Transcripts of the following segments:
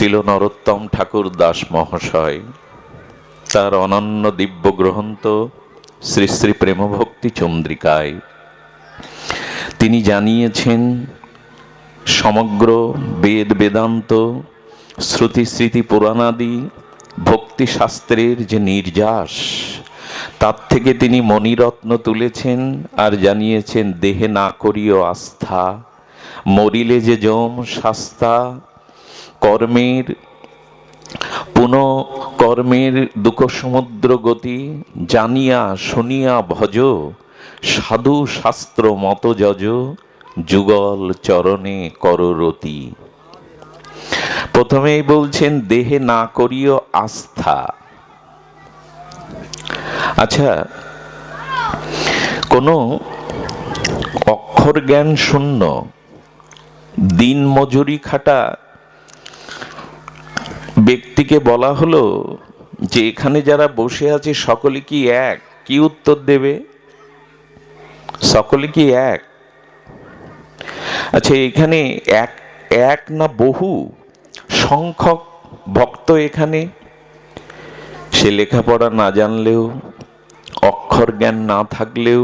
ছিল নরোত্তম ঠাকুর দাস মহাশয়। তার অনন্য দিব্য গ্রন্থ শ্রী শ্রী প্রেমভক্তি চন্দ্রিকায় তিনি জানিয়েছেন, সমগ্র বেদ বেদান্ত শ্রুতি স্মৃতি পুরাণাদি ভক্তি শাস্ত্রের যে নির্যাস, তার থেকে তিনি মণিরত্ন তুলেছেন আর জানিয়েছেন, দেহে না করিও আস্থা, মরিলে যে যম শাস্তা, কর্মের কর্মের দুঃখ সমুদ্র গতি, জানিয়া শুনিয়া ভজ, সাধু শাস্ত্র মত যজ, যুগল চরণে কররতি। প্রথমেই বলছেন দেহে না করিও আস্থা। আচ্ছা, কোনো অক্ষর জ্ঞান শূন্য দিন মজুরি খাটা ব্যক্তিকে বলা হলো যে এখানে যারা বসে আছে সকলে কি এক? কি উত্তর দেবে? সকলে কি এক? আচ্ছা, এখানে এক এক না বহু সংখ্যক ভক্ত এখানে? সে লেখাপড়া না জানলেও, অক্ষর জ্ঞান না থাকলেও,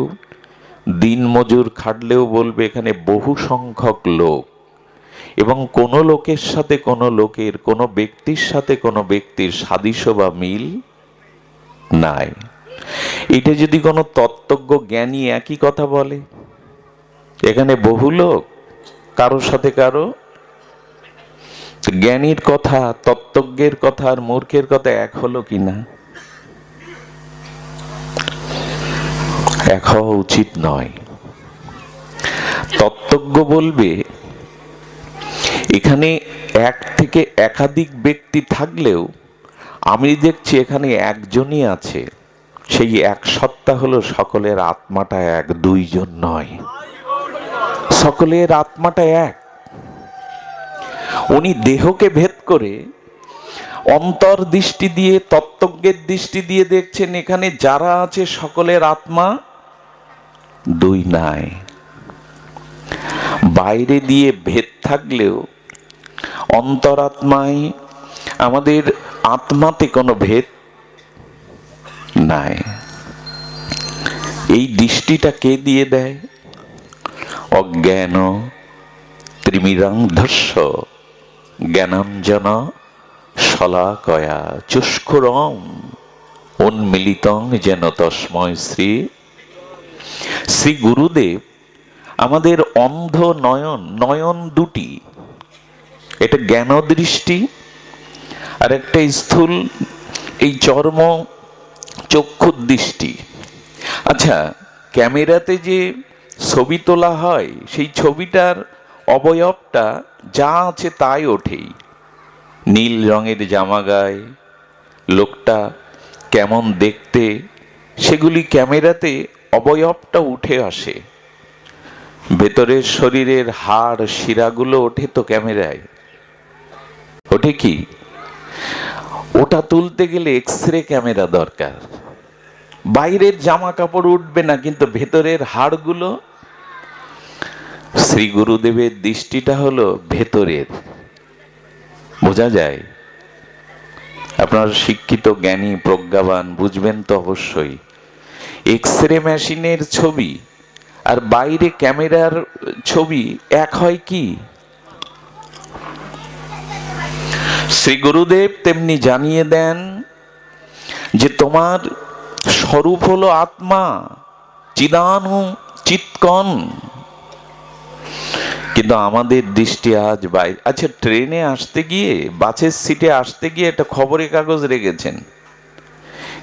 দিন মজুর খাটলেও বলবে এখানে বহু সংখ্যক লোক, এবং কোনো লোকের সাথে কোনো লোকের, কোনো ব্যক্তির সাথে কোনো ব্যক্তির সাদৃশ্য বা মিল নাই। এটা যদি কোনো তত্ত্বজ্ঞ জ্ঞানী একই কথা বলে, এখানে বহু লোক, কারোর সাথে কারো, জ্ঞানীর কথা, তত্ত্বজ্ঞের কথা আর মূর্খের কথা এক হলো কিনা? এক হওয়া উচিত নয়। তত্ত্বজ্ঞ বলবে এখানে এক থেকে একাধিক ব্যক্তি থাকলেও আমি দেখছি এখানে একজনই আছে, সেই এক সত্তা হলো সকলের আত্মাটা এক, দুইজন নয়। সকলের আত্মাটা এক। উনি দেহকে ভেদ করে অন্তর দৃষ্টি দিয়ে, তত্ত্বজ্ঞের দৃষ্টি দিয়ে দেখছেন এখানে যারা আছে সকলের আত্মা দুই নাই। বাইরে দিয়ে ভেদ থাকলেও অন্তরাত্মায়, আমাদের আত্মাতে কোনো ভেদ নাই। এই দৃষ্টিটা কে দিয়ে দেয়? অজ্ঞান ত্রিমিরান্ধস্য জ্ঞানাঞ্জন শলাকয়া চুষ্কুরম উন্মিলিতং যেন তস্ময় শ্রী। শ্রী গুরুদেব আমাদের অন্ধ নয়ন, নয়ন দুটি, এটা জ্ঞান দৃষ্টি আর একটা স্থূল এই চর্ম চক্ষু দৃষ্টি। আচ্ছা, ক্যামেরাতে যে ছবি তোলা হয়, সেই ছবিটার অবয়বটা যা আছে তাই ওঠেই। নীল রঙের জামা গায়ে, লোকটা কেমন দেখতে, সেগুলি ক্যামেরাতে অবয়বটা উঠে আসে। ভেতরের শরীরের হাড় শিরাগুলো ওঠে তো ক্যামেরায়, ওঠে কি? ওটা তুলতে গেলে এক্সরে ক্যামেরা দরকার। বাইরের জামা কাপড় উঠবে না, কিন্তু ভেতরের হাড়গুলো। শ্রী গুরুদেবের দৃষ্টিটা হলো ভেতরের, বোঝা যায়। আপনার শিক্ষিত জ্ঞানী প্রজ্ঞাবান বুঝবেন তো অবশ্যই। এক্সরে মেশিনের ছবি আর বাইরে ক্যামেরার ছবি এক হয় কি? শ্রী গুরুদেব তেমনি জানিয়ে দেন যে তোমার স্বরূপ হলো আত্মা, চিদানু চিৎকন। কিন্তু আমাদের দৃষ্টি আজ বাইরে। আচ্ছা, ট্রেনে আসতে গিয়ে, বাসের সিটে আসতে গিয়ে একটা খবরের কাগজ রেখেছেন,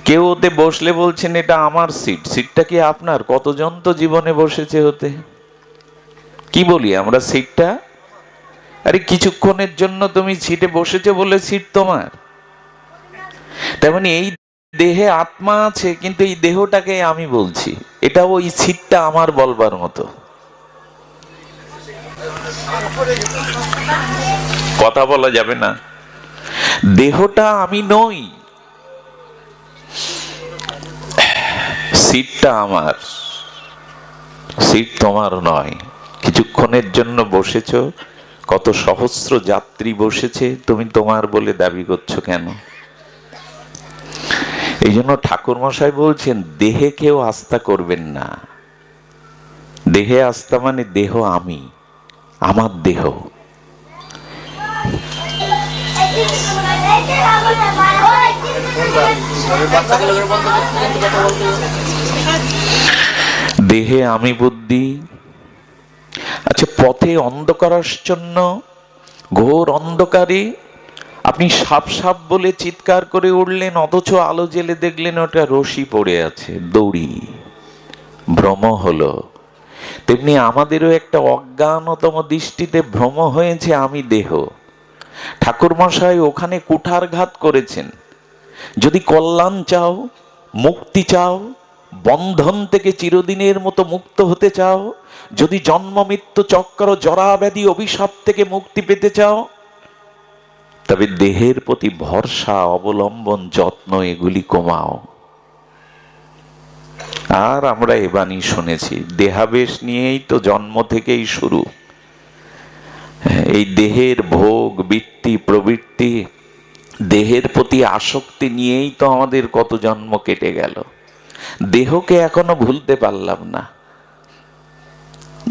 কেউ ওতে বসলে বলছেন এটা আমার সিট। সিটটা কি আপনার? কতজন তো জীবনে বসেছে ওতে। কি বলি আমরা সিটটা? আরে কিছুক্ষণের জন্য তুমি সিটে বসেছো বলে সিট তোমার। তেমনি এই দেহে আত্মা আছে, কিন্তু এই দেহটাকে আমি বলছি, এটা ওই সিটটা আমার বলবার মতো। কথা বলা যাবে না। দেহটা আমি নই, সিটটা আমার, সিট তোমার নয়। কিছুক্ষণের জন্য বসেছো, কত সহস্র যাত্রী বসেছে, তুমি তোমার বলে দাবি করছো কেন? এই জন্য ঠাকুর মশাই বলছেন, দেহে কেউ আস্থা করবেন না। দেহে আস্থা মানে দেহ আমি, আমার দেহ। দেহে আমি বুদ্ধি। আচ্ছা, পথে অন্ধকারাচ্ছন্ন ঘোর অন্ধকারে আপনি সাপ সাপ বলে চিৎকার করে উঠলেন, অথচ আলো জেলে দেখলেন ওটা রশি পড়ে আছে, দড়ি, ভ্রম হলো। তেমনি আমাদেরও একটা অজ্ঞানতম দৃষ্টিতে ভ্রম হয়েছে, আমি দেহ। ঠাকুর মশাই ওখানে কুঠারঘাত করেছেন। যদি কল্যাণ চাও, মুক্তি চাও, বন্ধন থেকে চিরদিনের মতো মুক্ত হতে চাও, যদি জন্ম মৃত্যু চক্র জরা ব্যাধি অভিশাপ থেকে মুক্তি পেতে চাও, তবে দেহের প্রতি ভরসা, অবলম্বন, যত্ন এগুলি কমাও। আর আমরা এ বাণী শুনেছি, দেহাবেশ নিয়েই তো জন্ম থেকেই শুরু। এই দেহের ভোগ বৃত্তি প্রবৃত্তি, দেহের প্রতি আসক্তি নিয়েই তো আমাদের কত জন্ম কেটে গেল। দেহকে এখনো ভুলতে পারলাম না।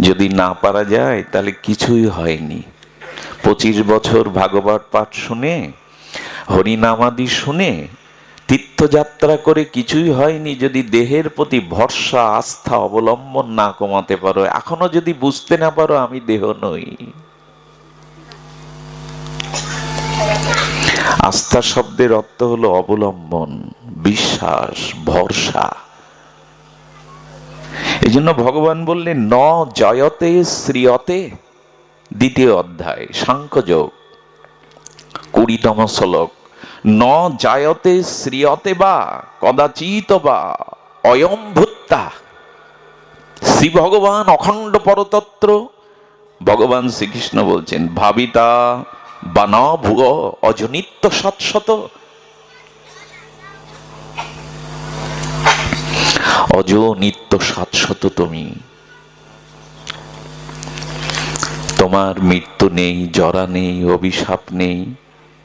যদি না পারা যায় তাহলে কিছুই হয়নি। 25 বছর ভাগবত পাঠ শুনে, হরিনামাদি শুনে, তীর্থযাত্রা করে কিছুই হয়নি যদি দেহের প্রতি ভরসা, আস্থা, অবলম্বন না কমাতে পারো। এখনো যদি বুঝতে না পারো আমি দেহ নই। আস্থা শব্দের অর্থ হলো অবলম্বন, বিশ্বাস, ভরসা। এই জন্য ভগবান বললেন, ন জয়তে শ্রিয়তে, দ্বিতীয় অধ্যায় সাংখ্যযোগ 20তম শ্লোক, ন জায়তে শ্রিয়তে বা কদাচিত বা অয়ম ভূত্তা। শ্রী ভগবান অখণ্ড পরতত্ত্ব ভগবান শ্রীকৃষ্ণ বলছেন, ভাবিতা বা ন ভুগ অজনিত্য সৎশত। অজনিত্য শাশ্বত তুমি, তোমার মৃত্যু নেই, জরা নেই, অভিশাপ নেই।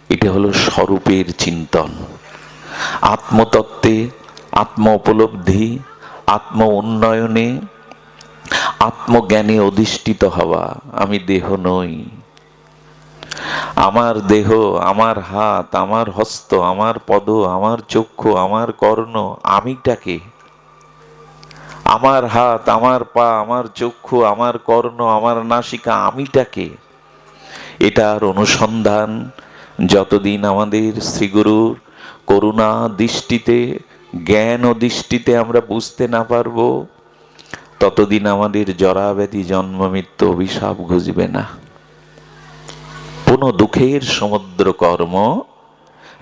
এটা হলো স্বরূপের চিন্তন। আত্মতত্ত্বে, আত্ম উপলব্ধি, আত্ম উন্নয়নে, আত্মজ্ঞানে অধিষ্ঠিত হওয়া। আমি দেহ নই। আমার দেহ, আমার হাত, আমার হস্ত, আমার পদ, আমার চক্ষু, আমার কর্ণ, আমিটাকে। আমার হাত, আমার পা, আমার চক্ষু, আমার কর্ণ, আমার নাসিকা, আমিটাকে। এটার অনুসন্ধান যতদিন আমাদের শ্রীগুরুর করুণা দৃষ্টিতে, জ্ঞান ও দৃষ্টিতে আমরা বুঝতে না পারবো, ততদিন আমাদের জরা ব্যাধি, জন্ম মৃত্যু, অভিশাপ ঘুচবে না। পুনঃ দুঃখের সমুদ্র কর্ম।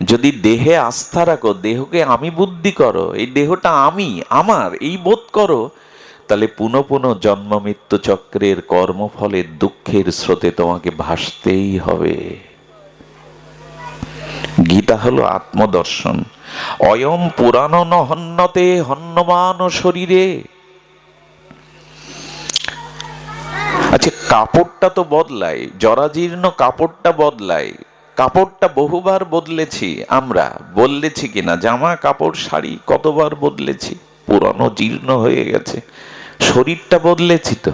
যদি দেহে আস্থা রাখো, দেহকে আমি বুদ্ধি করো, এই দেহটা আমি, আমার এই বোধ করো, তাহলে পুনঃ পুনঃ জন্ম মৃত্যু চক্রের কর্মফলের দুঃখের স্রোতে তোমাকে ভাসতেই হবে। গীতা হলো আত্মদর্শন। অয়ম পুরাণ ন হন্যতে হন্যমান শরীরে। আচ্ছা, কাপড়টা তো বদলায়, জরাজীর্ণ কাপড়টা বদলায়। কাপড়টা বহুবার বদলেছি আমরা, বদলেছি কিনা? জামা কাপড় শাড়ি কতবার বদলেছি, পুরানো জীর্ণ হয়ে গেছে। শরীরটা বদলেছি তো।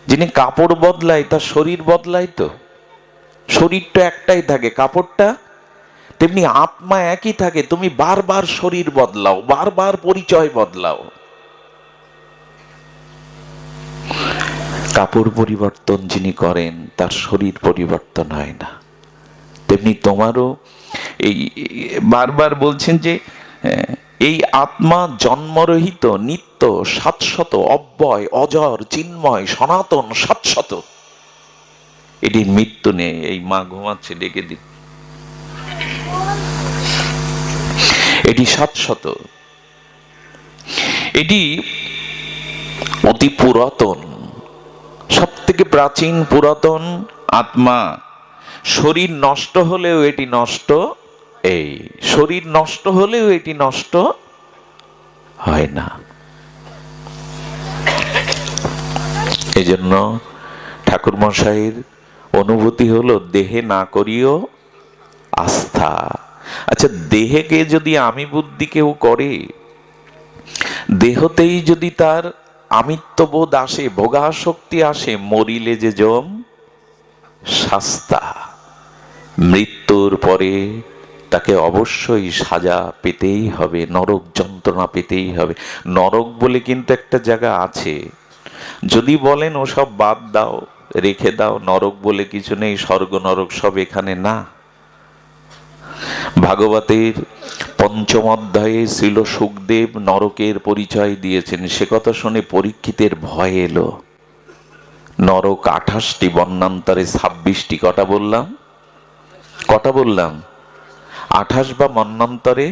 যিনি কাপড় বদলায় তার শরীর বদলায় তো। শরীরটা একটাই থাকে, কাপড়টা তেমনি আত্মা একই থাকে। তুমি বারবার শরীর বদলাও, বারবার পরিচয় বদলাও। কাপড় পরিবর্তন যিনি করেন তার শরীর পরিবর্তন হয় না। তেমনি তোমারও এই বারবার বলছেন যে এই আত্মা জন্মরহিত, নিত্য, শাশ্বত, অব্যয়, অজর, চিন্ময়, সনাতন, শাশ্বত। এটির মৃত্যু নেই। এই মা ঘুমাচ্ছে, ডেকে দিন। এটি শাশ্বত, এটি অতি পুরাতন, সব থেকে প্রাচীন পুরাতন আত্মা। শরীর নষ্ট হলেও এটি নষ্ট, এই শরীর নষ্ট হলেও এটি নষ্ট হয় না। এজন্য ঠাকুর মশাইয়ের অনুভূতি হলো দেহে না করিও আস্থা। আচ্ছা, দেহেকে যদি আমি বুদ্ধি কেউ করে, দেহতেই যদি তার আমিত্ববোধ আসে, ভোগাসক্তি আসে, মরিলে যে জম শাস্তা, মৃত্যুর পরে তাকে অবশ্যই সাজা পেতেই হবে, নরক যন্ত্রণা পেতেই হবে। নরক বলে কিন্তু একটা জায়গা আছে। যদি বলেন ওসব বাদ দাও, রেখে দাও, নরক বলে কিছু নেই, স্বর্গ নরক সব এখানে, না। ভাগবতের পঞ্চম অধ্যায়ে শ্রীল সুখদেব নরকের পরিচয় দিয়েছেন। সে কথা শুনে পরীক্ষিতের ভয় এলো। নরক 28টি, বর্ণান্তরে 26টি। কটা বললাম? 28 বা মন্বন্তরে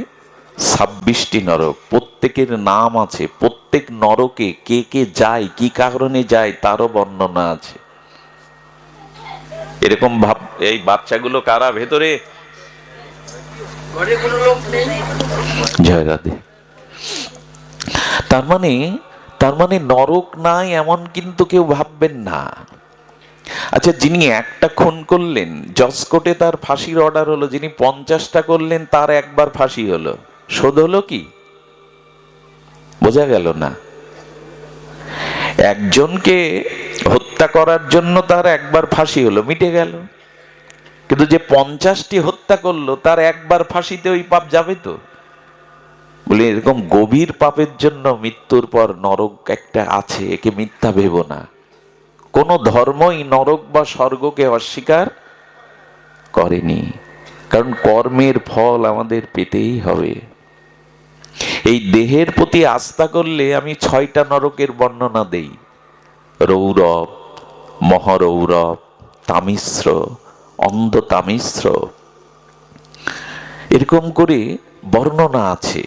26টি নরক। প্রত্যেকের নাম আছে, প্রত্যেক নরকে কে কে যায়, কি কারণে যায়, তারও বর্ণনা আছে। এরকম ভাব, এই বাচ্চাগুলো কারা ভেতরে? জয় রাধে। তার মানে নরক নাই এমন কিন্তু কেউ ভাববেন না। আচ্ছা, যিনি একটা খুন করলেন, জজ কোর্টে তার ফাঁসির অর্ডার হলো, যিনি 50টা করলেন তার একবার ফাঁসি হলো, শোধ হলো কি? বোঝা গেল না? একজনকে হত্যা করার জন্য তার একবার ফাঁসি হলো, মিটে গেল। কিন্তু যে 50টি হত্যা করলো তার একবার ফাঁসিতে ওই পাপ যাবে তো? বলে এরকম গভীর পাপের জন্য মৃত্যুর পর নরক একটা আছে, একে মিথ্যা ভেবো না। কোন ধর্মই নরক বা স্বর্গকে অস্বীকার করেনি, কারণ কর্মের ফল আমাদের পেতেই হবে। এই দেহের প্রতি আস্থা করলে আমি 6টা নরকের বর্ণনা দেই: রৌরব, মহরৌরব, তামিশ্র, অন্ধ তামিশ্র, এরকম করে বর্ণনা আছে।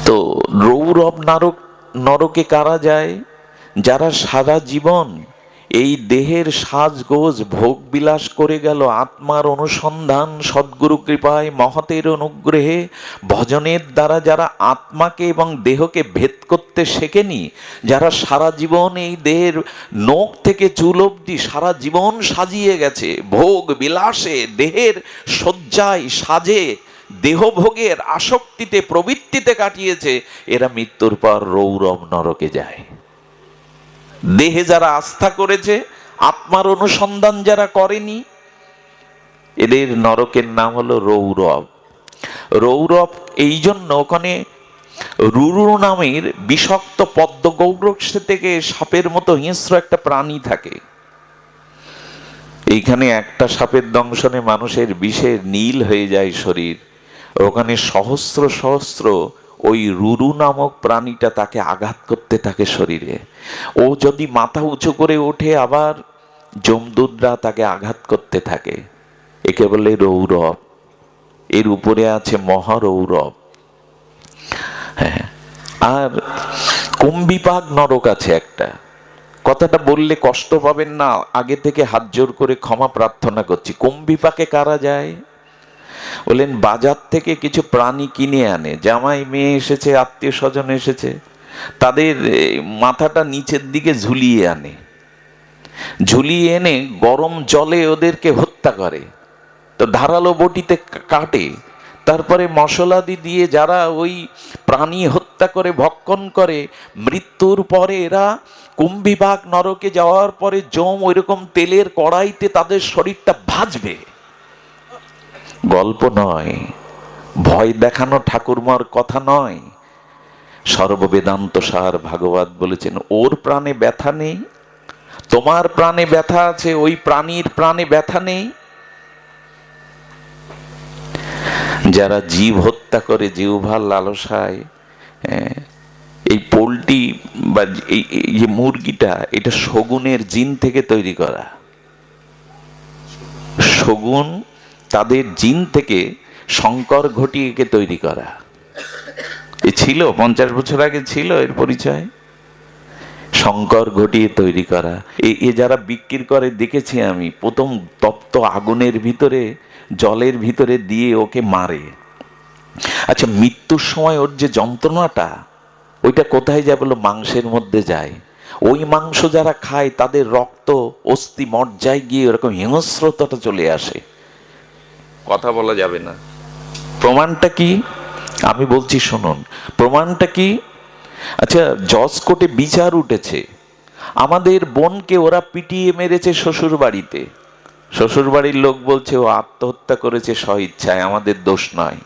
তো রৌরব নরকে কারা যায়? যারা সারা জীবন এই দেহের সাজগোজ ভোগ বিলাস করে গেল, আত্মার অনুসন্ধান সদ্গুরু কৃপায় মহতের অনুগ্রহে ভজনের দ্বারা যারা আত্মাকে এবং দেহকে ভেদ করতে শেখেনি, যারা সারা জীবন এই দেহের নখ থেকে চুল অবধি সারা জীবন সাজিয়ে গেছে, ভোগ বিলাসে, দেহের শয্যায় সাজে, দেহভোগের আসক্তিতে প্রবৃত্তিতে কাটিয়েছে, এরা মৃত্যুর পর রৌরব নরকে যায়। দেহে যারা আস্থা করেছে, আত্মার অনুসন্ধান যারা করেনি, এদের নরকের নাম হলো রৌরব। রৌরব এই জন্য, ওখানে রুরু নামের বিষাক্ত পদ্মগৌরক্ষ থেকে সাপের মতো হিংস্র একটা প্রাণী থাকে। এইখানে একটা সাপের দংশনে মানুষের বিষের নীল হয়ে যায় শরীর। ওখানে সহস্র সহস্র ওই রুরু নামক প্রাণীটা তাকে আঘাত করতে থাকে শরীরে। ও যদি মাথা উঁচু করে ওঠে, আবার যমদূতরা তাকে আঘাত করতে থাকে। একে বলে রৌরব। এর উপরে আছে মহারৌরব। হ্যাঁ, আর কুম্ভিপাক নরক আছে একটা। কথাটা বললে কষ্ট পাবেন না, আগে থেকে হাত জোর করে ক্ষমা প্রার্থনা করছি। কুম্ভিপাকে কারা যায়? বললেন বাজার থেকে কিছু প্রাণী কিনে আনে, জামাই মেয়ে এসেছে, আত্মীয় স্বজন এসেছে, তাদের মাথাটা নিচের দিকে ঝুলিয়ে আনে, ঝুলিয়ে এনে গরম জলে ওদেরকে হত্যা করে। তো ধারালো বটিতে কাটে, তারপরে মশলাদি দিয়ে যারা ওই প্রাণী হত্যা করে ভক্ষণ করে, মৃত্যুর পরে এরা কুম্ভিপাক নরকে যাওয়ার পরে জম ওইরকম তেলের কড়াইতে তাদের শরীরটা ভাজবে। গল্প নয়, ভয় দেখানো ঠাকুরমার কথা নয়। সর্ববেদান্ত সার ভাগবত বলেছেন, ওর প্রাণে ব্যথা নেই, তোমার প্রাণে ব্যথা আছে, ওই প্রাণীর প্রাণে ব্যথা নেই। যারা জীব হত্যা করে জিহ্বার লালসায়, এই পোলট্রি বা এই মুরগিটা, এটা শগুনের জিন থেকে তৈরি করা। শগুন তাদের জিন থেকে শঙ্কর ঘটিকে তৈরি করা। এ ছিল 50 বছর আগে ছিল এর পরিচয়, শঙ্কর ঘটিয়ে তৈরি করা। এ যারা বিক্রি করে দেখেছি আমি, প্রথম তপ্ত আগুনের ভিতরে, জলের ভিতরে দিয়ে ওকে মারে। আচ্ছা, মৃত্যুর সময় ওর যে যন্ত্রণাটা, ওইটা কোথায় যায় বলো? মাংসের মধ্যে যায়। ওই মাংস যারা খায় তাদের রক্ত অস্থি মজ্জায় গিয়ে এরকম হিংস্রতাটা চলে আসে। কথা বলা যাবে না। প্রমাণটা কি? আমি বলছি শুনুন, প্রমাণটা কি? আচ্ছা, জজ কোর্টে বিচার উঠেছে, আমাদের বোনকে ওরা পিটিয়ে মেরেছে শ্বশুর বাড়িতে। শ্বশুর বাড়ির লোক বলছে ও আত্মহত্যা করেছে স্বইচ্ছায়, আমাদের দোষ নয়।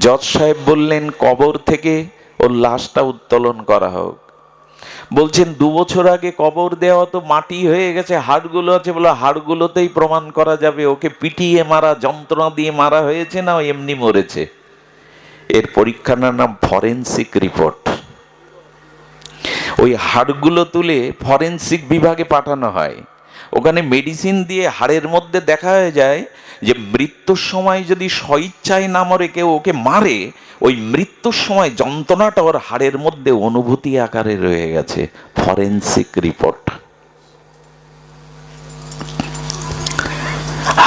জজ সাহেব বললেন কবর থেকে ওর লাশটা উত্তোলন করা হোক। বলছেন 2 বছর আগে কবর দেওয়া, তো মাটি হয়ে গেছে, হাড়গুলো আছে, বলে হাড়গুলোতেই প্রমাণ করা যাবে ওকে পিটিয়ে মারা, যন্ত্রণা দিয়ে মারা হয়েছে না এমনি মরেছে। এর পরীক্ষার নাম ফরেনসিক রিপোর্ট। ওই হাড়গুলো তুলে ফরেনসিক বিভাগে পাঠানো হয়, ওখানে মেডিসিন দিয়ে হাড়ের মধ্যে দেখা হয়ে যায় যে মৃত্যুর সময় যদি স্বইচ্ছায় না মরে কেউ ওকে মারে, ওই মৃত্যুর সময় যন্ত্রণাটা ওর হাড়ের মধ্যে অনুভূতি আকারে রয়ে গেছে। Forensic report.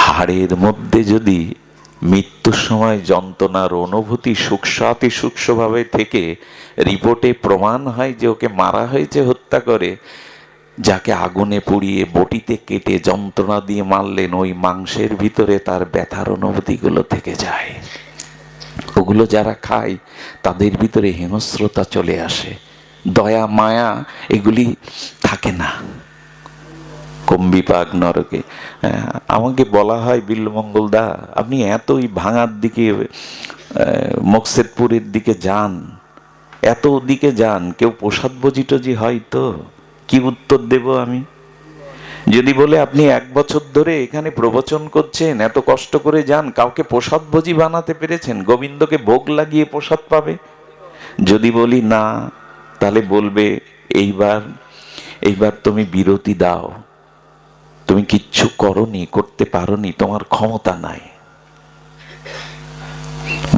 হাড়ের মধ্যে যদি মৃত্যুর সময় যন্ত্রণার অনুভূতি সূক্ষ্মাতি সূক্ষ্মভাবে থেকে রিপোর্টে প্রমাণ হয় যে ওকে মারা হয়েছে হত্যা করে, যাকে আগুনে পুড়িয়ে বটিতে কেটে যন্ত্রণা দিয়ে মারলেন, ওই মাংসের ভিতরে তার ব্যথার অনুভূতিগুলো থেকে যায়। ওগুলো যারা খায় তাদের ভিতরে হিংস্রতা চলে আসে, দয়া মায়া এগুলি থাকে না। কম্বিপাক নরকে। আমাকে বলা হয়, বিল্লমঙ্গল দা আপনি এতই ভাঙার দিকে, মকসেদপুরের দিকে যান, এত দিকে যান, কেউ প্রসাদ ভোজি টজি হয় তো? কি উত্তর দেব আমি? যদি বলে আপনি 1 বছর ধরে এখানে প্রবচন করছেন, এত কষ্ট করে যান, কাউকে প্রসাদ ভোজি বানাতে পেরেছেন? গোবিন্দকে ভোগ লাগিয়ে প্রসাদ পাবে? যদি বলি না, তাহলে বলবে এইবার তুমি বিরতি দাও, তুমি কিচ্ছু করনি, করতে পারোনি, তোমার ক্ষমতা নাই।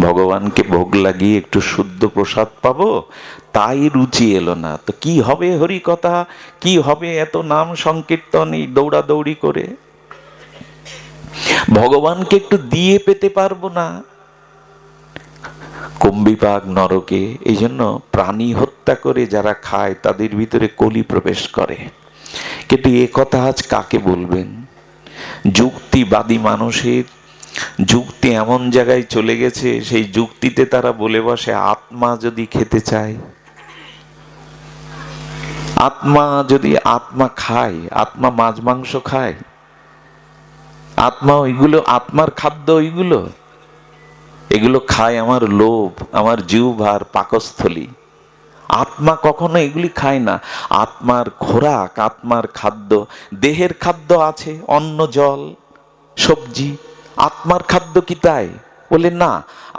ভগবানকে ভোগ লাগিয়ে একটু শুদ্ধ প্রসাদ পাবো, তাই রুচি এলো না। তো কি হবে হরি কথা, কি হবে এত নাম সংকীর্তন, এই দৌড়াদৌড়ি করে? ভগবানকে একটু দিয়ে পেতে পারবো না। কুম্ভিপাক নরকে। এই জন্য প্রাণী হত্যা করে যারা খায় তাদের ভিতরে কলি প্রবেশ করে। কিন্তু এ কথা আজ কাকে বলবেন? যুক্তিবাদী মানুষের যুক্তি এমন জায়গায় চলে গেছে, সেই যুক্তিতে তারা বলে বসে আত্মা যদি খেতে চায়, আত্মা খায়, আত্মা মাছ মাংস খায়, আত্মা ওইগুলো আত্মার খাদ্য, এগুলো খায় আমার লোভ, আমার জিহ্বার পাকস্থলী। আত্মা কখনো এগুলি খায় না। আত্মার খোরাক, আত্মার খাদ্য, দেহের খাদ্য আছে অন্ন জল সবজি, আত্মার খাদ্য কি তাই? বলে না,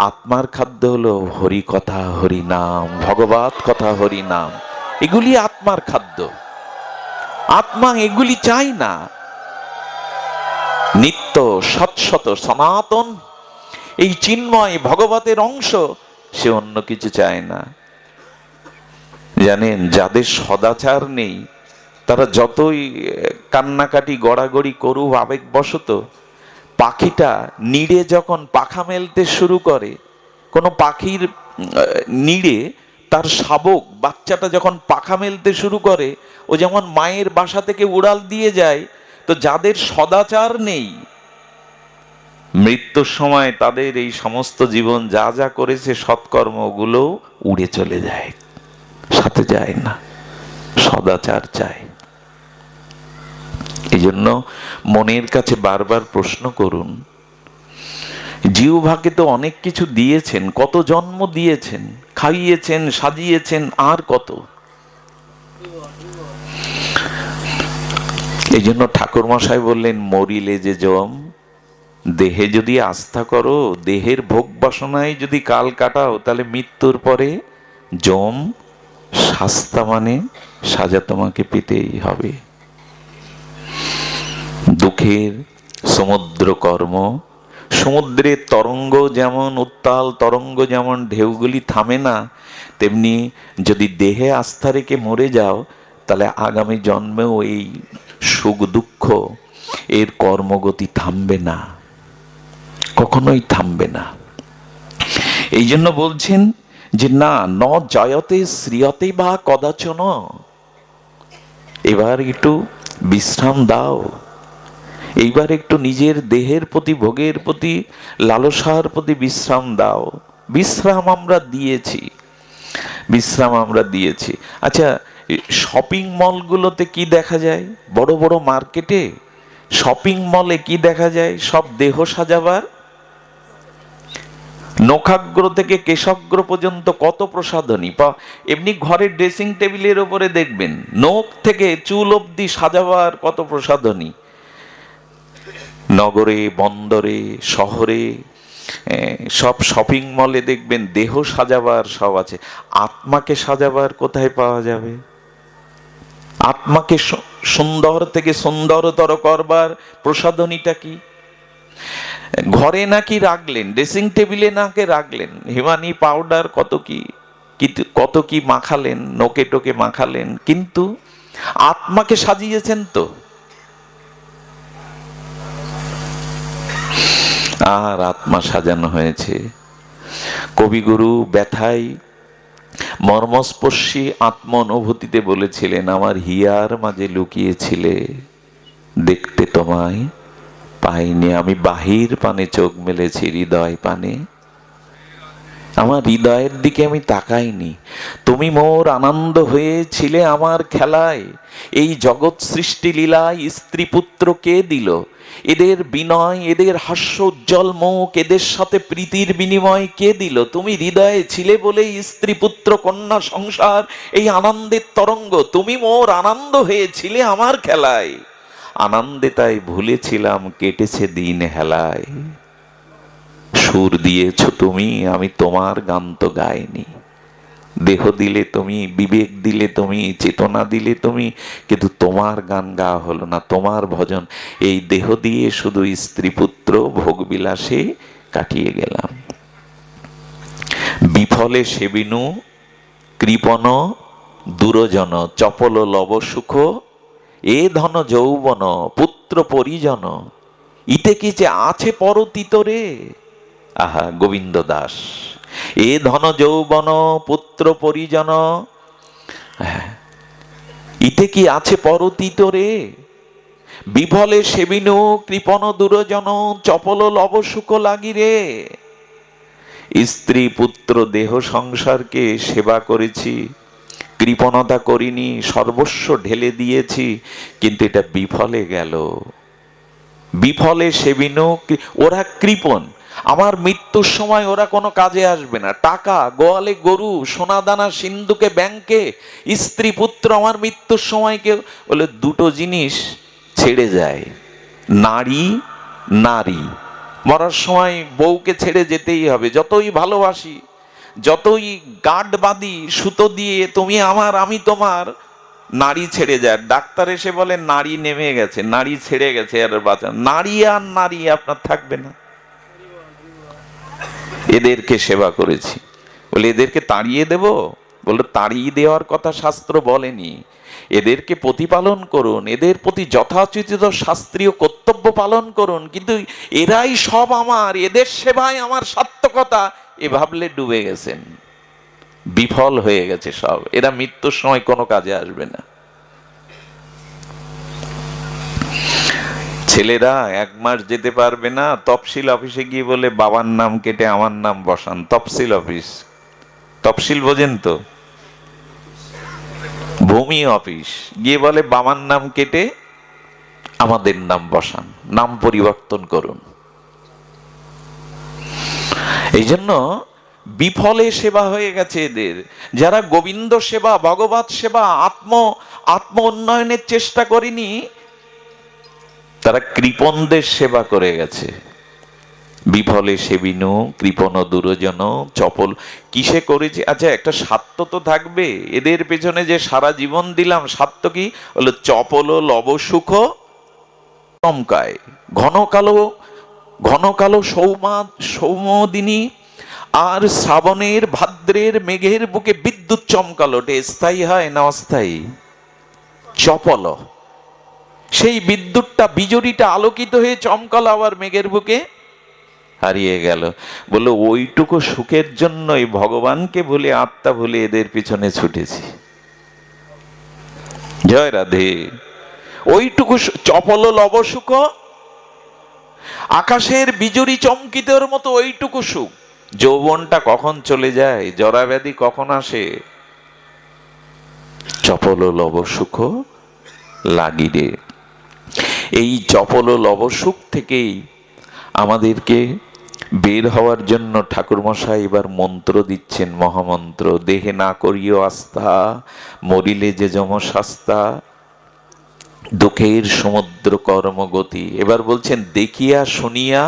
আত্মার খাদ্য হলো হরি কথা, হরি নাম, ভগবত কথা, হরি নাম, এগুলি আত্মার খাদ্য। আত্মা এগুলি চাই না। নিত্য সৎসত সনাতন এই চিন্ময় ভগবতের অংশ, সে অন্য কিছু চায় না। জানেন, যাদের সদাচার নেই তারা যতই কান্নাকাটি গড়াগড়ি করুক আবেগবশত, পাখিটা নিড়ে যখন পাখা মেলতে শুরু করে, কোনো পাখির নিড়ে তার শাবক বাচ্চাটা যখন পাখা মেলতে শুরু করে, ও যেমন মায়ের বাসা থেকে উড়াল দিয়ে যায়, তো যাদের সদাচার নেই মৃত্যুর সময় তাদের এই সমস্ত জীবন যা যা করেছে সৎকর্মগুলো উড়ে চলে যায়, সাথে যায় না। সদাচার চায়। এই জন্য মনের কাছে বারবার প্রশ্ন করুন, জিহ্বাকে তো অনেক কিছু দিয়েছেন, কত জন্ম দিয়েছেন, খাইয়েছেন, সাজিয়েছেন, আর কত। এই জন্য ঠাকুর মশাই বললেন, মরিলে যে জম, দেহে যদি আস্থা করো, দেহের ভোগ বাসনায় যদি কাল কাটাও, তাহলে মৃত্যুর পরে জম শাস্তা মানে সাজা তোমাকে পেতেই হবে। দুঃখের সমুদ্র কর্ম, সমুদ্রের তরঙ্গ যেমন, উত্তাল তরঙ্গ যেমন ঢেউগুলি থামে না, তেমনি যদি দেহে আস্থা রেখে মরে যাও, তাহলে আগামী জন্মেও এই সুখ দুঃখ এর কর্মগতি থামবে না, কখনোই থামবে না। এই জন্য বলছেন যে না, ন জয়তে শ্রিয়তে বা কদাচন, এবার একটু বিশ্রাম দাও, এইবার একটু নিজের দেহের প্রতি, ভোগের প্রতি, লালসার প্রতি বিশ্রাম দাও। বিশ্রাম আমরা দিয়েছি, বিশ্রাম আমরা দিয়েছি। আচ্ছা, শপিং মলগুলোতে কি দেখা যায়? বড় বড় মার্কেটে, শপিং মলে কি দেখা যায়? সব দেহ সাজাবার, নখাগ্র থেকে কেশাগ্র পর্যন্ত কত প্রসাধনী। এমনি ঘরের ড্রেসিং টেবিলের ওপরে দেখবেন নখ থেকে চুল অব্দি সাজাবার কত প্রসাধনী। নগরে, বন্দরে, শহরে, সব শপিং মলে দেখবেন দেহ সাজাবার সব আছে। আত্মাকে সাজাবার কোথায় পাওয়া যাবে? আত্মাকে সুন্দর থেকে সুন্দরতর করবার প্রসাধনীটা কি? ঘরে নাকি রাখলেন, ড্রেসিং টেবিলে নাকি রাখলেন, হিমানি পাউডার কত কি মাখালেন, নোকে টোকে মাখালেন, কিন্তু আত্মাকে সাজিয়েছেন তো? আর আত্মা সাজানো হয়েছে। কবিগুরু ব্যথায় মর্মস্পর্শী আত্ম অনুভূতিতে বলেছিলেন, আমার হিয়ার মাঝে লুকিয়েছিলে, দেখতে তোমায় পাইনি, আমি বাহির পানে চোখ মেলেছি, হৃদয় পানে আমার হৃদয়ের দিকে আমি তাকাইনি। তুমি মোর আনন্দ হয়েছিলে আমার খেলায়, এই জগৎ সৃষ্টি লীলায় স্ত্রী পুত্র কে দিল? এদের বিনয়, এদের হাস্য উজ্জ্বল মুখ, এদের সাথে প্রীতির বিনিময় কে দিল? তুমি হৃদয়ে ছিলে বলেই স্ত্রী পুত্র কন্যা সংসার, এই আনন্দের তরঙ্গ। তুমি মোর আনন্দ হয়েছিলে আমার খেলায়, আনন্দে তাই ভুলেছিলাম কেটেছে দিন হেলায়। সুর দিয়েছ তুমি, আমি তোমার গান তো গাইনি। দেহ দিলে তুমি, বিবেক দিলে তুমি, চেতনা দিলে তুমি, কিন্তু তোমার গান গাওয়া হলো না, তোমার ভজন। এই দেহ দিয়ে শুধু স্ত্রী পুত্র ভোগবিলাসে কাটিয়ে গেলাম। বিফলে সেবিনু কৃপণ দুরজন, চপল লব সুখ এ ধন যৌবন, পুত্র পরিজন ইতে কি যে আছে পরতীতরে। আহা, গোবিন্দ দাস। এ ধন যৌবন পুত্র পরিজন, ইতে কি আছে পরতীতরে। বিফলে সেবিনু কৃপণ দুরজন, চপল লব সুখ লাগিরে। স্ত্রী পুত্র দেহ সংসারকে সেবা করেছি, কৃপণতা করিনি, সর্বস্ব ঢেলে দিয়েছি, কিন্তু এটা বিফলে গেল। বিফলে সেবিনু, ওরা কৃপণ, আমার মৃত্যুর সময় ওরা কোনো কাজে আসবে না। টাকা, গোয়ালে গরু, সোনাদানা সিন্ধুকে ব্যাংকে, স্ত্রী পুত্র আমার মৃত্যুর সময় কেউ বলে দুটো জিনিস ছেড়ে যায়, নারী নারী। মরার সময় বউকে ছেড়ে যেতেই হবে, যতই ভালোবাসি, যতই গাঁট বাঁধি সুতো দিয়ে, তুমি আমার আমি তোমার, নারী ছেড়ে যায়। ডাক্তার এসে বলে নারী নেমে গেছে, নারী ছেড়ে গেছে, আর বাঁচা নারী আর নারী আপনার থাকবে না। এদেরকে সেবা করেছি বলে এদেরকে তাড়িয়ে দেব? বলে তাড়িয়ে দেওয়ার কথা শাস্ত্র বলেনি। এদেরকে প্রতিপালন করুন, এদের প্রতি যথাচিত শাস্ত্রীয় কর্তব্য পালন করুন, কিন্তু এরাই সব আমার, এদের সেবায় আমার সার্থকতা, এ ভাবলে ডুবে গেছেন, বিফল হয়ে গেছে সব। এরা মৃত্যুর সময় কোনো কাজে আসবে না। ছেলেরা 1 মাস যেতে পারবে না, তফসিল অফিসে গিয়ে বলে বাবার নাম কেটে আমার নাম বসান। তফসিল অফিস, তফসিল বোঝেন তো, ভূমি অফিস, গিয়ে বলে বাবার নাম কেটে আমাদের নাম বসান, নাম পরিবর্তন করুন। এই জন্য বিফলে সেবা হয়ে গেছে এদের। যারা গোবিন্দ সেবা, ভগবত সেবা, আত্ম উন্নয়নের চেষ্টা করেনি, তারা কৃপণদের সেবা করে গেছে। বিফলে সেবিনু কৃপণ দুরজন, চপল কিসে করেছে? আচ্ছা, একটা স্বার্থ তো থাকবে। এদের পেছনে যে সারা জীবন দিলাম, স্বার্থ কি হলো? চপল লব সুখ চমকায়, ঘন কালো সৌমদিনী আর শ্রাবণের ভাদ্রের মেঘের বুকে বিদ্যুৎ চমকালো। ওটা স্থায়ী হয় না অস্থায়ী? চপল, সেই বিদ্যুৎটা, বিজুরিটা আলোকিত হয়ে চমকালো, আবার মেঘের বুকে হারিয়ে গেল। বললো ওইটুকু সুখের জন্যই ভগবানকে ভুলে, আত্মা ভুলে এদের পিছনে ছুটেছি। জয় রাধে। ওইটুকু চপল লব সুখ, আকাশের বিজুরি চমকিতের মতো ওইটুকু সুখ। যৌবনটা কখন চলে যায়, জরাব্যাধি কখন আসে, চপল লব সুখ লাগিরে। এই চপল লব সুখ থেকেই আমাদেরকে বের হওয়ার জন্য ঠাকুরমশাই এবার মন্ত্র দিচ্ছেন, মহামন্ত্র। দেহে না করিও আস্থা, মরিলে যে যম শাস্তা, দুঃখের সমুদ্র কর্মগতি। এবার বলছেন দেখিয়া শুনিয়া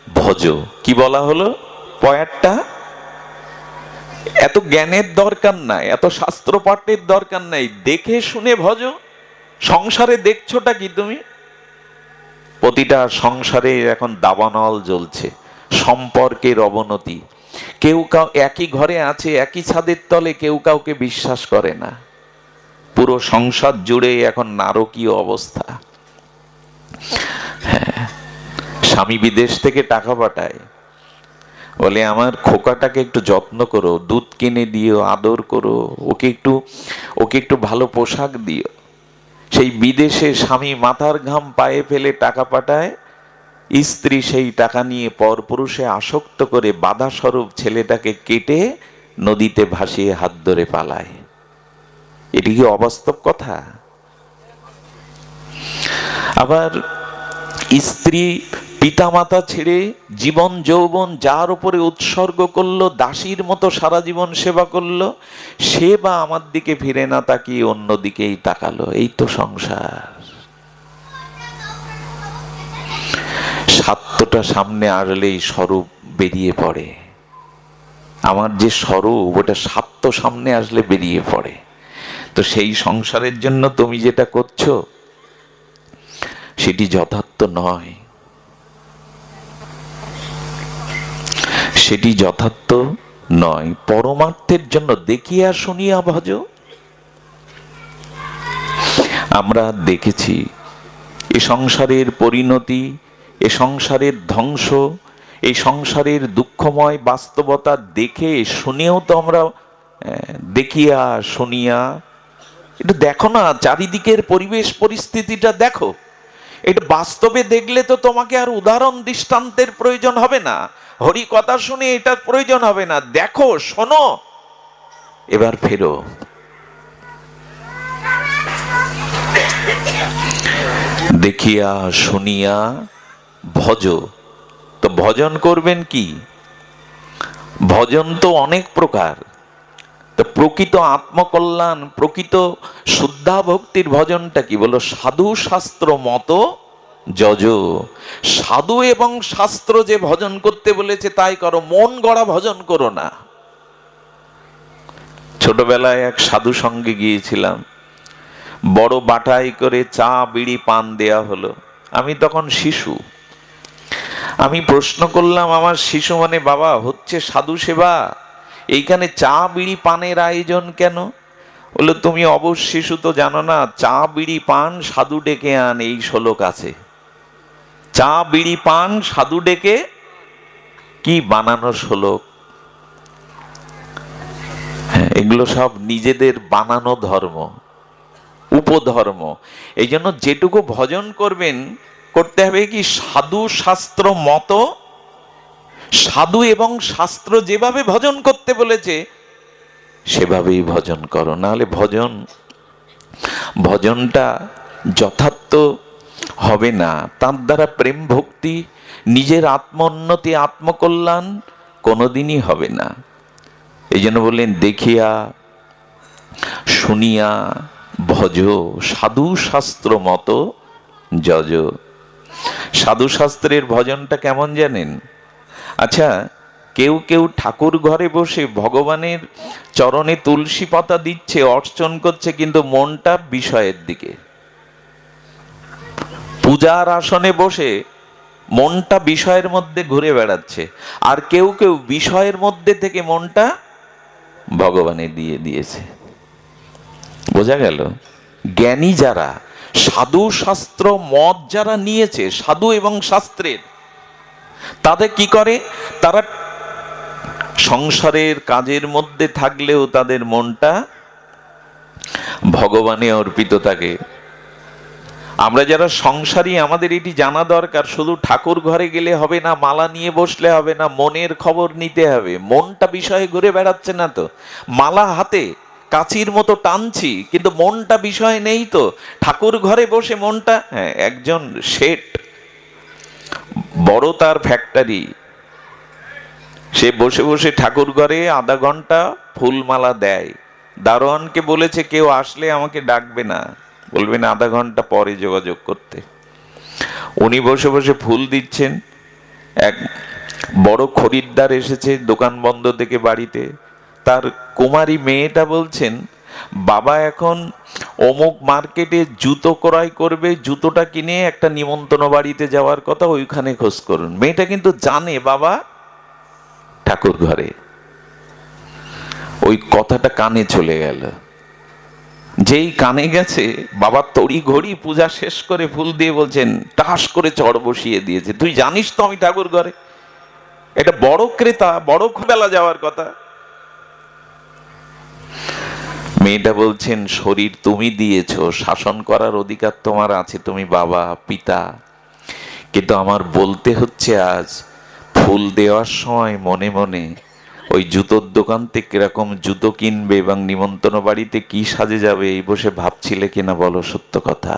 ভজ। কি বলা হলো পয়ারটা? এত জ্ঞানের দরকার নাই, এত শাস্ত্র পাঠের দরকার নাই, দেখে শুনে ভজ। সংসারে দেখছোটা কি তুমি? প্রতিটা সংসারে এখন দাবানল জ্বলছে, সম্পর্কের অবনতি। কেউ একই ঘরে আছে, একই ছাদের তলে, কেউ কাউকে বিশ্বাস করে না। পুরো সংসার জুড়ে এখন নারকীয় অবস্থা। হ্যাঁ, স্বামী বিদেশ থেকে টাকা পাঠায়, বলে আমার খোকাটাকে একটু যত্ন করো, দুধ কিনে দিও, আদর করো, ওকে একটু ভালো পোশাক দিও। সেই বিদেশে স্বামী মাথার ঘাম পায়ে ফেলে টাকা পাঠায়, স্ত্রী সেই টাকা নিয়ে পরপুরুষে আসক্ত করে বাধা স্বরূপ ছেলেটাকে কেটে নদীতে ভাসিয়ে হাত ধরে পালায়। এটি কি অবাস্তব কথা? আবার স্ত্রী পিতামাতা ছেড়ে জীবন যৌবন যার উপরে উৎসর্গ করলো, দাসীর মতো সারা জীবন সেবা করলো, সে বা আমার দিকে ফিরে না তাকিয়ে অন্যদিকেই তাকালো। এই তো সংসার। স্বার্থটা সামনে আসলেই স্বরূপ বেরিয়ে পড়ে। আমার যে স্বরূপ, ওটা স্বার্থ সামনে আসলে বেরিয়ে পড়ে। তো সেই সংসারের জন্য তুমি যেটা করছো সেটি যথার্থ নয়, সেটি যথার্থ নয়। পরমার্থের জন্য দেখিয়া শুনিয়া ভজ। আমরা দেখেছি এ সংসারের পরিণতি, এ সংসারের ধ্বংস, এই সংসারের দুঃখময় বাস্তবতা দেখে শুনেও তো আমরা দেখিয়া শুনিয়া। এটা দেখো না, চারিদিকের পরিবেশ পরিস্থিতিটা দেখো। এটা বাস্তবে দেখলে তো তোমাকে আর উদাহরণ দৃষ্টান্তের প্রয়োজন হবে না, হরি কথা শুনে এটার প্রয়োজন হবে না। দেখো, শোনো, এবার ফেরো। দেখিয়া শুনিয়া ভজ। তো ভজন করবেন কি? ভজন তো অনেক প্রকার। তো প্রকৃত আত্মকল্যাণ, প্রকৃত শুদ্ধা ভক্তির ভজনটা কি? বলো, সাধু শাস্ত্র মতো যজ। সাধু এবং শাস্ত্র যে ভজন করতে বলেছে তাই করো, মন গড়া ভজন করো না। ছোটবেলায় এক সাধু সঙ্গে গিয়েছিলাম, বড় বাটাই করে চা বিড়ি পান দেয়া হলো। আমি তখন শিশু। আমি প্রশ্ন করলাম, আমার শিশু মানে বাবা হচ্ছে সাধু সেবা, এইখানে চা বিড়ি পানের আয়োজন কেন? বললো, তুমি অবশ্য শিশু তো জানো না, চা বিড়ি পান সাধু ডেকে আন, এই শ্লোক আছে। চা বিড়ি পান সাধু ডেকে, কি বানানো শ্লোক। এগুলো সব নিজেদের বানানো ধর্ম, উপধর্ম। এই জন্য যেটুকু ভজন করবেন, করতে হবে কি সাধু শাস্ত্র মতো। সাধু এবং শাস্ত্র যেভাবে ভজন করতে বলেছে সেভাবেই ভজন করো, নাহলে ভজনটা যথার্থ হবে না। তার দ্বারা প্রেম ভক্তি, নিজের আত্মোন্নতি, আত্মকল্যাণ কোনোদিনই হবে না। এই জন্য বললেন দেখিয়া শুনিয়া ভজ, সাধু শাস্ত্র মতো যজ। সাধু শাস্ত্রের ভজনটা কেমন জানেন? আচ্ছা, কেউ কেউ ঠাকুর ঘরে বসে ভগবানের চরণে তুলসী পাতা দিচ্ছে, অর্চন করছে, কিন্তু মনটা বিষয়ের দিকে। পূজার আসনে বসে মনটা বিষয়ের মধ্যে ঘুরে বেড়াচ্ছে। আর কেউ কেউ বিষয়ের মধ্যে থেকে মনটা ভগবানে দিয়ে দিয়েছে। বোঝা গেল? জ্ঞানী যারা, সাধু শাস্ত্র মত যারা নিয়েছে, সাধু এবং শাস্ত্রের, তাদের কি করে? তারা সংসারের কাজের মধ্যে থাকলেও তাদের মনটা ভগবানে অর্পিত থাকে। আমরা যারা সংসারী আমাদের এটি জানা দরকার, শুধু ঠাকুর ঘরে গেলে হবে না, মালা নিয়ে বসলে হবে না, মনের খবর নিতে হবে। মনটা বিষয়ে ঘুরে বেড়াচ্ছে না তো? মালা হাতে কাচির মতো টানছি, কিন্তু মনটা বিষয় নেই তো। ঠাকুর ঘরে বসে মনটা, হ্যাঁ, একজন শেঠ, বড় তার ফ্যাক্টরি, সে বসে বসে ঠাকুর ঘরে আধা ঘন্টা ফুলমালা দেয়। দারোয়ানকে বলেছে কেউ আসলে আমাকে ডাকবে না, বলবেন আধা ঘন্টা পরে যোগাযোগ করতে। উনি বসে বসে ফুল দিচ্ছেন। এক বড় খরিদ্দার এসেছে দোকান বন্ধ থেকে বাড়িতে। তার কুমারী মেয়েটা বলছেন, বাবা এখন অমুক মার্কেটে জুতো ক্রয় করবে, জুতোটা কিনে একটা নিমন্ত্রণ বাড়িতে যাওয়ার কথা, ওইখানে খোঁজ করুন। মেয়েটা কিন্তু জানে বাবা ঠাকুর ঘরে। ওই কথাটা কানে চলে গেল। যেই কানে গেছে, বাবা তড়ি ঘড়ি পূজা শেষ করে ফুল দিয়ে বলছেন, টাস করে চড় বসিয়ে দিয়েছে, তুই জানিস তো আমি ঠাকুর ঘরে? এটা বড় ক্রেতা, বড় বেলা যাওয়ার কথা। মেয়েটা বলছেন, শরীর তুমি দিয়েছো, শাসন করার অধিকার তোমার আছে, তুমি বাবা পিতা, কিন্তু আমার বলতে হচ্ছে আজ ফুল দেওয়ার সময় মনে মনে ওই জুতোর দোকান থেকে কিরকম জুতো কিনবে এবং নিমন্ত্রণ বাড়িতে কি সাজে যাবে এই বসে ভাবছিলে কিনা বলো সত্য কথা।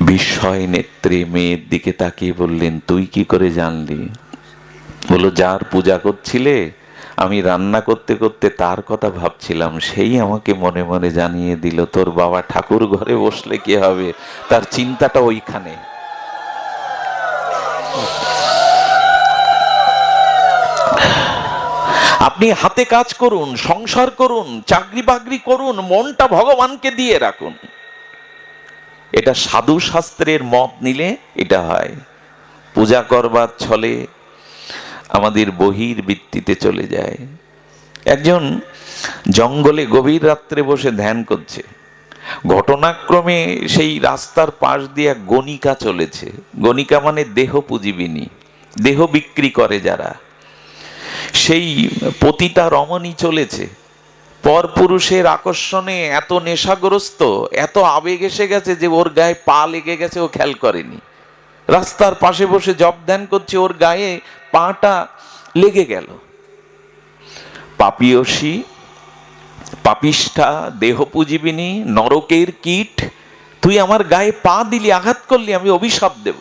বিস্ময় নেত্রে মেয়ের দিকে তাকিয়ে বললেন, তুই কি করে জানলি? বলো, যার পূজা করছিলে আমি রান্না করতে করতে তার কথা ভাবছিলাম, সেই আমাকে মনে মনে জানিয়ে দিল তোর বাবা ঠাকুর ঘরে বসলে কি হবে, তার চিন্তাটা ওইখানে। আপনি হাতে কাজ করুন, সংসার করুন, চাকরি বাকরি করুন, মনটা ভগবানকে দিয়ে রাখুন। এটা সাধু শাস্ত্রের মত নিলে এটা হয়। পূজা করবার ছলে আমাদের বহির্বৃত্তিতে চলে যায়। একজন জঙ্গলে গভীর রাত্রে বসে ধ্যান করছে। ঘটনাক্রমে সেই রাস্তার পাশ দিয়ে গণিকা চলেছে। গণিকা মানে দেহ পুজিবিনী, দেহ বিক্রি করে যারা। সেই পতিতা রমণী চলেছে, পরপুরুষের আকর্ষণে এত নেশাগ্রস্ত, এত আবেগ এসে গেছে যে ওর গায়ে পা লেগে গেছে, ও খেয়াল করেনি। রাস্তার পাশে বসে জপ ধ্যান করছে, ওর গায়ে পাটা লেগে গেল। পাপিয়সী, পাপিষ্ঠা, দেহ পুজিবিনী, নরকের কীট, তুই আমার গায়ে পা দিলি, আঘাত করলি, আমি অভিশাপ দেব।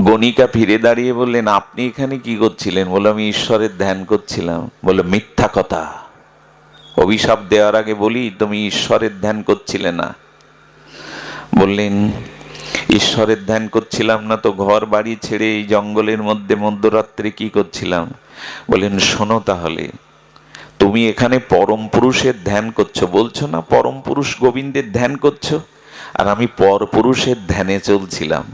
গণিকা ফিরে দাঁড়িয়ে বললেন, আপনি এখানে কি করছিলেন? বলে, আমি ঈশ্বরের ধ্যান করছিলাম। বলে, মিথ্যা কথা, অভিশাপ দেওয়ার আগে বলি তুমি ঈশ্বরের ধ্যান করছিলে না। বললেন, ঈশ্বরের ধ্যান করছিলাম না তো ঘর বাড়ি ছেড়ে এই জঙ্গলের মধ্যে মধ্যরাত্রে কি করছিলাম? বলেন, শোনো তাহলে, তুমি এখানে পরম পুরুষের ধ্যান করছো, বলছো না পরম পুরুষ গোবিন্দের ধ্যান করছো, আর আমি পর পুরুষের ধ্যানে চলছিলাম।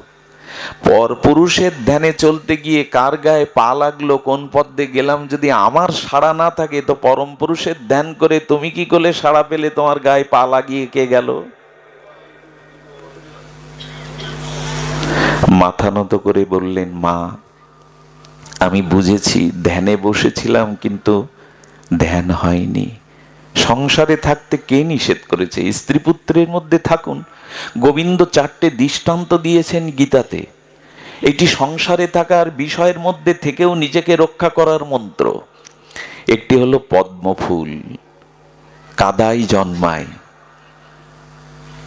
পর পুরুষের ধ্যানে চলতে গিয়ে কার গায়ে পা লাগলো, কোন পথে গেলাম, যদি আমার সাড়া না থাকে তো পরম পুরুষের ধ্যান করে তুমি কি করে সাড়া পেলে? তোমার গায়ে পা লাগিয়ে কে গেল? মাথা নত করে বললেন, মা, আমি বুঝেছি, ধ্যানে বসেছিলাম কিন্তু ধ্যান হয়নি। সংসারে থাকতে কে নিষেধ করেছে? স্ত্রী পুত্রের মধ্যে থাকুন। গোবিন্দ 4টে দৃষ্টান্ত দিয়েছেন গীতাতে। এটি সংসারে থাকার বিষয়ের মধ্যে থেকেও নিজেকে রক্ষা করার মন্ত্র। একটি হলো পদ্মফুল, কাদায় জন্মায়।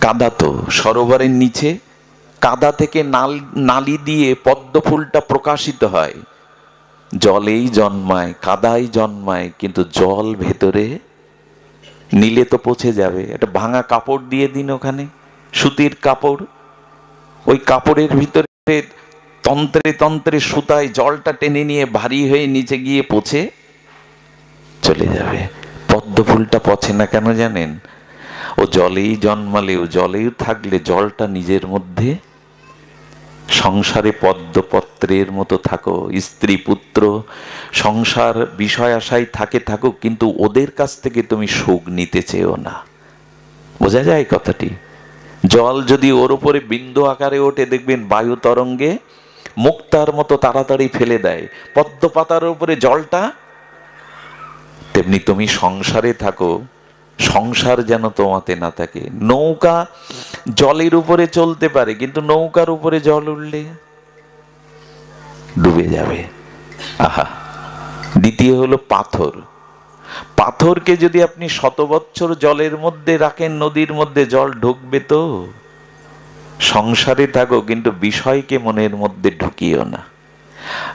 কাদা তো সরোবরের নিচে, কাদা থেকে নালি দিয়ে পদ্ম ফুলটা প্রকাশিত হয়। জলেই জন্মায়, কাদায় জন্মায়, কিন্তু জল ভেতরে নিলে তো পচে যাবে। একটা ভাঙা কাপড় দিয়ে দিন ওখানে, সুতির কাপড়, ওই কাপড়ের ভিতরে তন্ত্রে তন্ত্রে সুতায় জলটা টেনে নিয়ে ভারী হয়ে নিচে গিয়ে পচে চলে যাবে। পদ্ম ফুলটা পচে না কেন জানেন? ও জলেই জন্মালেও, জলেই থাকলে জলটা নিজের মধ্যে। সংসারে পদ্মপত্রের মতো থাকো, স্ত্রী পুত্র সংসার বিষয় আশায় থাকুক, কিন্তু ওদের কাছ থেকে তুমি সুখ নিতে চেও না। বোঝা যায় কথাটি? জল যদি ওর উপরে বিন্দু আকারে ওঠে, দেখবেন বায়ু তরঙ্গে মুক্তার মতো তাড়াতাড়ি ফেলে দেয়। পদ্ম পাতার উপরে জলটা তেমনি তুমি সংসারে থাকো, সংসার যেন তোমাতে না থাকে। নৌকা জলের উপরে চলতে পারে, কিন্তু নৌকার উপরে জল উঠলে ডুবে যাবে। আহা। দ্বিতীয় হলো পাথর। পাথরকে যদি আপনি 100 বছর জলের মধ্যে রাখেন, নদীর মধ্যে জল ঢুকবে তো? সংসারে থাকো, কিন্তু বিষয়কে মনের মধ্যে ঢুকিও না।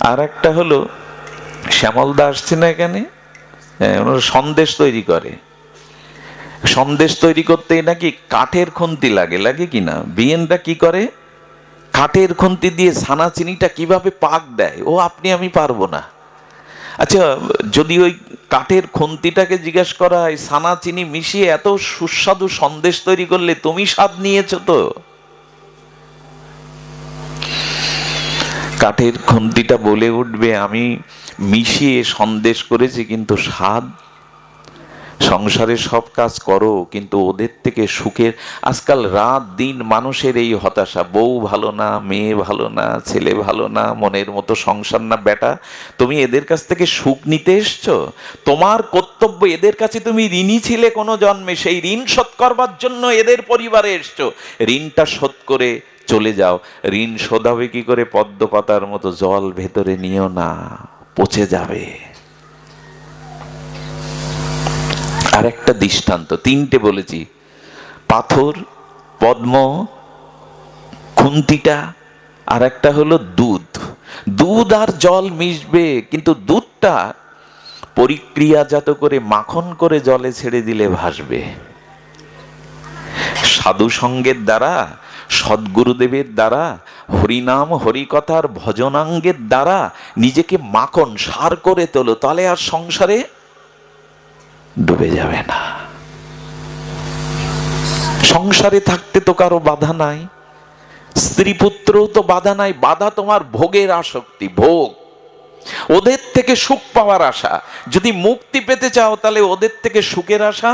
আর একটা হলো, শ্যামলদা আসছে না এখানে, ওনারা সন্দেশ তৈরি করে। সন্দেশ তৈরি করতে নাকি কাঠের খুন্তি লাগে, লাগে কিনা? বিয়েনরা কি করে, কাঠের খুন্তি দিয়ে ছানা চিনিটা কিভাবে পাক দেয়, ও আপনি আমি পারবো না। আচ্ছা, যদি ওই কাঠের খুন্তিটাকে জিজ্ঞেস করা হয়, ছানা চিনি মিশিয়ে এত সুস্বাদু সন্দেশ তৈরি করলে তুমি স্বাদ নিয়েছো তো? কাঠের খুন্তিটা বলে উঠবে, আমি মিশিয়ে সন্দেশ করেছি, কিন্তু স্বাদ। সংসারে সব কাজ করো, কিন্তু ওদের থেকে সুখের। আজকাল রাত দিন মানুষের এই হতাশা, বউ ভালো না, মেয়ে ভালো না, ছেলে ভালো না, মনের মতো সংসার না। বেটা, তুমি এদের কাছ থেকে সুখ নিতে এসছো? তোমার কর্তব্য, এদের কাছে তুমি ঋণী ছিলে কোনো জন্মে, সেই ঋণ শোধ করবার জন্য এদের পরিবারে এসছো। ঋণটা শোধ করে চলে যাও। ঋণ শোধ হবে কি করে? পদ্ম পাতার মতো জল ভেতরে নিও না, পচে যাবে। আর একটা দৃষ্টান্ত, 3টে বলেছি, পাথর, পদ্ম, খুন্তিটা, আর একটা হলো দুধ। দুধ আর জল মিশবে, কিন্তু দুধটা পরিক্রিয়াজাত করে মাখন করে জলে ছেড়ে দিলে ভাসবে। সাধু সঙ্গের দ্বারা, সদ্গুরুদেবের দ্বারা, হরিনাম হরিকথার ভজনাঙ্গের দ্বারা নিজেকে মাখন সার করে তোলো, তাহলে আর সংসারে ডুবে যাবে না। সংসারে থাকতে তো কারো বাধা নাই, স্ত্রী পুত্র তো বাধা নাই। বাধা তোমার ভোগের আসক্তি, ভোগ, ওদের থেকে সুখ পাওয়ার আশা। যদি মুক্তি পেতে চাও, তাহলে ওদের থেকে সুখের আশা,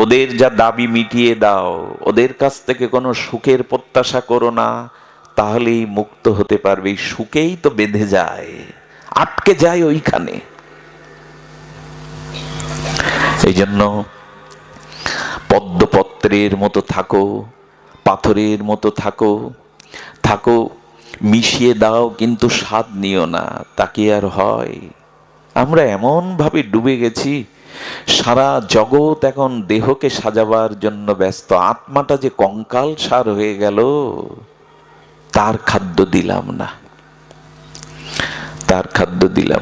ওদের যা দাবি মিটিয়ে দাও, ওদের কাছ থেকে কোনো সুখের প্রত্যাশা করো না, তাহলেই মুক্ত হতে পারবে। সুখেই তো বেঁধে যায়, আটকে যায় ওইখানে। এই জন্য পদ্মপত্রের মতো থাকো, পাথরের মতো থাকো, থাকো, মিশিয়ে দাও, কিন্তু স্বাদ নিও না। তাকে আর হয়? আমরা এমন ভাবে ডুবে গেছি, সারা জগৎ এখন দেহকে সাজাবার জন্য ব্যস্ত। আত্মাটা যে কঙ্কাল সার হয়ে গেল, তার খাদ্য দিলাম না, তার খাদ্য দিলাম না।